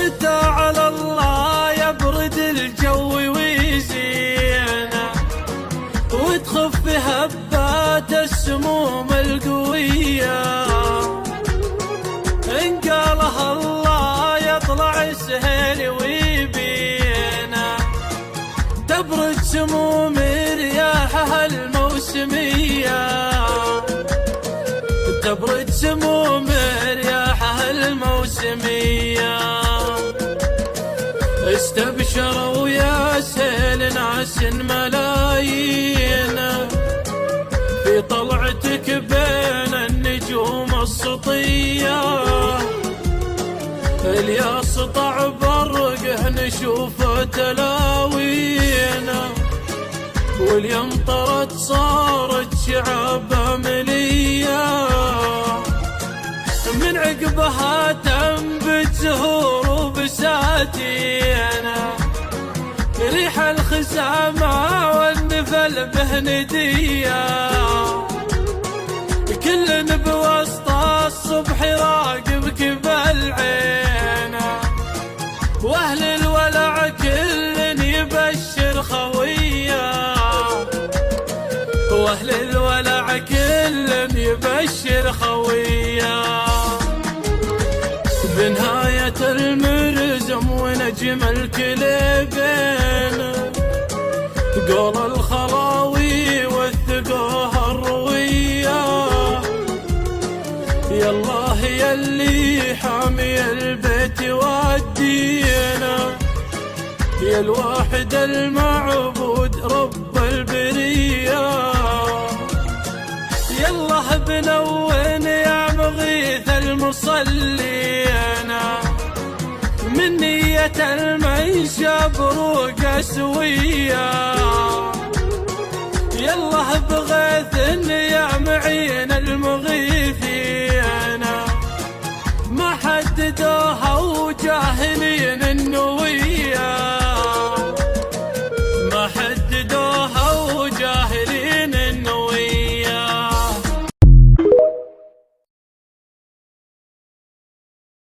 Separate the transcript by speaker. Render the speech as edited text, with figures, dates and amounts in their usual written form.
Speaker 1: متى على الله يبرد الجو ويزينه وتخف هبات السموم القوية. إن قالها الله يطلع السهيل ويبينه تبرد سموم رياحها الموسمية، تبرد سموم رياحها الموسمية. استبشروا يا سيل ناس ملايين في طلعتك بين النجوم السطية. اللي يسطع برقه نشوفه تلاوينا، واليمطرت صارت شعابه ملية. من عقبها تنبت زهور وبساتينا، ريح الخزامة والنفل بهندية. كل بوسط الصبح يراقبك بالعينه، واهل الولع كل يبشر خويه، واهل الولع كل يبشر خويه. بنهاية المرزم ونجم الكليبين قول الخلاوي وثقوها الرويه. يا الله يلي حامي البيت والدينا، يا الواحد المعبود رب البريه. يالله بنون يا مغيث المصلين، من نية المنشى بروق سويه. يالله بغيث يا معين المغيثين، ما حددوها وجاهلين انه